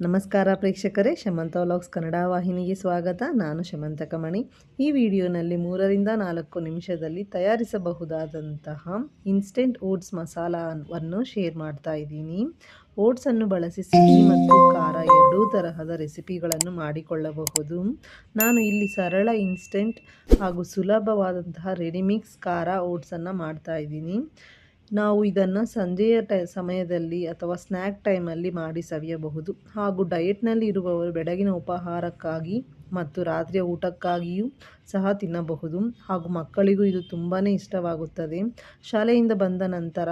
ನಮಸ್ಕಾರ ಪ್ರೇಕ್ಷಕರೇ, ಶಮಂತ ವ್ಲಾಗ್ಸ್ ಕನ್ನಡ ವಾಹಿನಿಗೆ ಸ್ವಾಗತ. ನಾನು ಶಮಂತ ಕಮಣಿ. ಈ ವಿಡಿಯೋನಲ್ಲಿ 3-4 ನಿಮಿಷದಲ್ಲಿ ತಯಾರಿಸಬಹುದಾದಂತಹ ಇನ್ಸ್ಟೆಂಟ್ ಓಟ್ಸ್ ಮಸಾಲವನ್ನು ಶೇರ್ ಮಾಡ್ತಾ ಇದ್ದೀನಿ. ಓಟ್ಸನ್ನು ಬಳಸಿ ಸಿಹಿ ಮತ್ತು ಖಾರ ಎರಡೂ ತರಹದ ರೆಸಿಪಿಗಳನ್ನು ಮಾಡಿಕೊಳ್ಳಬಹುದು. ನಾನು ಇಲ್ಲಿ ಸರಳ ಇನ್ಸ್ಟೆಂಟ್ ಹಾಗೂ ಸುಲಭವಾದಂತಹ ರೆಡಿಮಿಕ್ಸ್ ಖಾರ ಓಟ್ಸನ್ನು ಮಾಡ್ತಾ ಇದ್ದೀನಿ. ನಾವು ಇದನ್ನು ಸಂಜೆಯ ಸಮಯದಲ್ಲಿ ಅಥವಾ ಸ್ನ್ಯಾಕ್ ಟೈಮಲ್ಲಿ ಮಾಡಿ ಸವಿಯಬಹುದು. ಹಾಗೂ ಡಯಟ್ನಲ್ಲಿ ಇರುವವರು ಬೆಳಗಿನ ಉಪಹಾರಕ್ಕಾಗಿ ಮತ್ತು ರಾತ್ರಿಯ ಊಟಕ್ಕಾಗಿಯೂ ಸಹ ತಿನ್ನಬಹುದು. ಹಾಗೂ ಮಕ್ಕಳಿಗೂ ಇದು ತುಂಬಾ ಇಷ್ಟವಾಗುತ್ತದೆ. ಶಾಲೆಯಿಂದ ಬಂದ ನಂತರ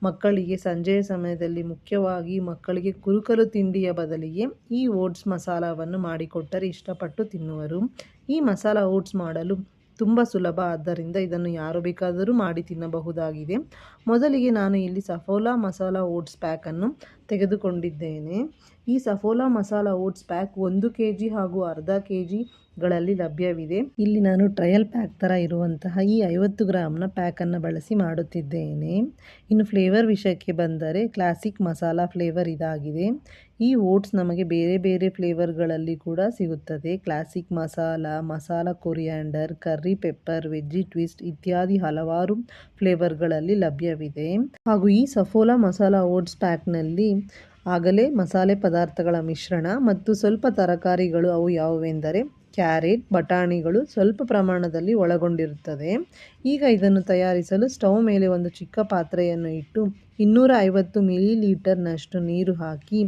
ಮಕ್ಕಳಿಗೆ ಸಂಜೆಯ ಸಮಯದಲ್ಲಿ ಮುಖ್ಯವಾಗಿ ಮಕ್ಕಳಿಗೆ ಕುರುಕಲು ತಿಂಡಿಯ ಬದಲಿಗೆ ಈ ಓಟ್ಸ್ ಮಸಾಲವನ್ನು ಮಾಡಿಕೊಟ್ಟರೆ ಇಷ್ಟಪಟ್ಟು ತಿನ್ನುವರು. ಈ ಮಸಾಲ ಓಟ್ಸ್ ಮಾಡಲು ತುಂಬ ಸುಲಭ, ಆದ್ದರಿಂದ ಇದನ್ನು ಯಾರು ಬೇಕಾದರೂ ಮಾಡಿ ತಿನ್ನಬಹುದಾಗಿದೆ. ಮೊದಲಿಗೆ ನಾನು ಇಲ್ಲಿ ಸಫೋಲಾ ಮಸಾಲ ಓಟ್ಸ್ ಪ್ಯಾಕನ್ನು ತೆಗೆದುಕೊಂಡಿದ್ದೇನೆ. ಈ Saffola masala oats pack 1 kg ಹಾಗೂ ಅರ್ಧ kgಗಳಲ್ಲಿ ಲಭ್ಯವಿದೆ. ಇಲ್ಲಿ ನಾನು ಟ್ರಯಲ್ ಪ್ಯಾಕ್ ಥರ ಇರುವಂತಹ ಈ 50 ಗ್ರಾಮ್ನ ಪ್ಯಾಕನ್ನು ಬಳಸಿ ಮಾಡುತ್ತಿದ್ದೇನೆ. ಇನ್ನು ಫ್ಲೇವರ್ ವಿಷಯಕ್ಕೆ ಬಂದರೆ ಕ್ಲಾಸಿಕ್ ಮಸಾಲ ಫ್ಲೇವರ್ ಇದಾಗಿದೆ. ಈ ಓಟ್ಸ್ ನಮಗೆ ಬೇರೆ ಬೇರೆ ಫ್ಲೇವರ್ಗಳಲ್ಲಿ ಕೂಡ ಸಿಗುತ್ತದೆ. Classic masala coriander, curry pepper, veggie twist ಇತ್ಯಾದಿ ಹಲವಾರು ಫ್ಲೇವರ್ಗಳಲ್ಲಿ ಲಭ್ಯವಿದೆ. ಹಾಗೂ ಈ ಸಫೋಲಾ ಮಸಾಲ ಓಟ್ಸ್ ಪ್ಯಾಕ್ನಲ್ಲಿ ಆಗಲೇ ಮಸಾಲೆ ಪದಾರ್ಥಗಳ ಮಿಶ್ರಣ ಮತ್ತು ಸ್ವಲ್ಪ ತರಕಾರಿಗಳು, ಅವು ಯಾವುವೆಂದರೆ ಕ್ಯಾರೆಟ್, ಬಟಾಣಿಗಳು ಸ್ವಲ್ಪ ಪ್ರಮಾಣದಲ್ಲಿ ಒಳಗೊಂಡಿರುತ್ತದೆ. ಈಗ ಇದನ್ನು ತಯಾರಿಸಲು ಸ್ಟವ್ ಮೇಲೆ ಒಂದು ಚಿಕ್ಕ ಪಾತ್ರೆಯನ್ನು ಇಟ್ಟು 250 ಮಿಲಿಲೀಟರ್ನಷ್ಟು ನೀರು ಹಾಕಿ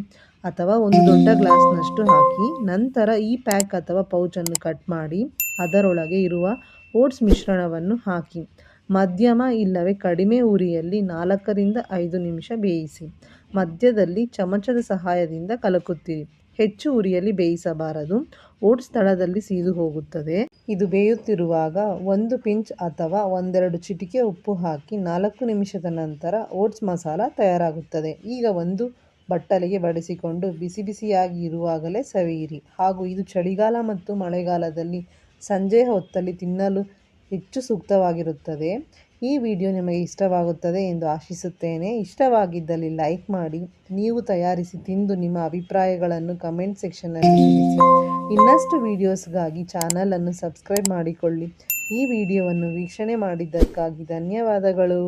ಅಥವಾ ಒಂದು ದೊಡ್ಡ ಗ್ಲಾಸ್ನಷ್ಟು ಹಾಕಿ, ನಂತರ ಈ ಪ್ಯಾಕ್ ಅಥವಾ ಪೌಚನ್ನು ಕಟ್ ಮಾಡಿ ಅದರೊಳಗೆ ಇರುವ ಓಟ್ಸ್ ಮಿಶ್ರಣವನ್ನು ಹಾಕಿ ಮಧ್ಯಮ ಇಲ್ಲವೇ ಕಡಿಮೆ ಉರಿಯಲ್ಲಿ 4-5 ನಿಮಿಷ ಬೇಯಿಸಿ. ಮಧ್ಯದಲ್ಲಿ ಚಮಚದ ಸಹಾಯದಿಂದ ಕಲಕುತ್ತೀರಿ. ಹೆಚ್ಚು ಉರಿಯಲ್ಲಿ ಬೇಯಿಸಬಾರದು, ಓಟ್ಸ್ ಸ್ಥಳದಲ್ಲಿ ಸೀದು ಹೋಗುತ್ತದೆ. ಇದು ಬೇಯುತ್ತಿರುವಾಗ 1 ಪಿಂಚ್ ಅಥವಾ 1-2 ಚಿಟಿಕೆ ಉಪ್ಪು ಹಾಕಿ 4 ನಿಮಿಷದ ನಂತರ ಓಟ್ಸ್ ಮಸಾಲ ತಯಾರಾಗುತ್ತದೆ. ಈಗ ಒಂದು ಬಟ್ಟಲಿಗೆ ಬಡಿಸಿಕೊಂಡು ಬಿಸಿ ಬಿಸಿಯಾಗಿ ಇರುವಾಗಲೇ ಸವಿಯಿರಿ. ಹಾಗೂ ಇದು ಚಳಿಗಾಲ ಮತ್ತು ಮಳೆಗಾಲದಲ್ಲಿ ಸಂಜೆಯ ಹೊತ್ತಲ್ಲಿ ತಿನ್ನಲು ಹೆಚ್ಚು ಸೂಕ್ತವಾಗಿರುತ್ತದೆ. ಈ ವಿಡಿಯೋ ನಿಮಗೆ ಇಷ್ಟವಾಗುತ್ತದೆ ಎಂದು ಆಶಿಸುತ್ತೇನೆ. ಇಷ್ಟವಾಗಿದ್ದಲ್ಲಿ ಲೈಕ್ ಮಾಡಿ. ನೀವು ತಯಾರಿಸಿ ತಿಂದು ನಿಮ್ಮ ಅಭಿಪ್ರಾಯಗಳನ್ನು ಕಮೆಂಟ್ ಸೆಕ್ಷನ್ನಲ್ಲಿ ತಿಳಿಸಿ. ಇನ್ನಷ್ಟು ವಿಡಿಯೋಸ್ಗಾಗಿ ಚಾನಲನ್ನು ಸಬ್ಸ್ಕ್ರೈಬ್ ಮಾಡಿಕೊಳ್ಳಿ. ಈ ವಿಡಿಯೋವನ್ನು ವೀಕ್ಷಣೆ ಮಾಡಿದ್ದಕ್ಕಾಗಿ ಧನ್ಯವಾದಗಳು.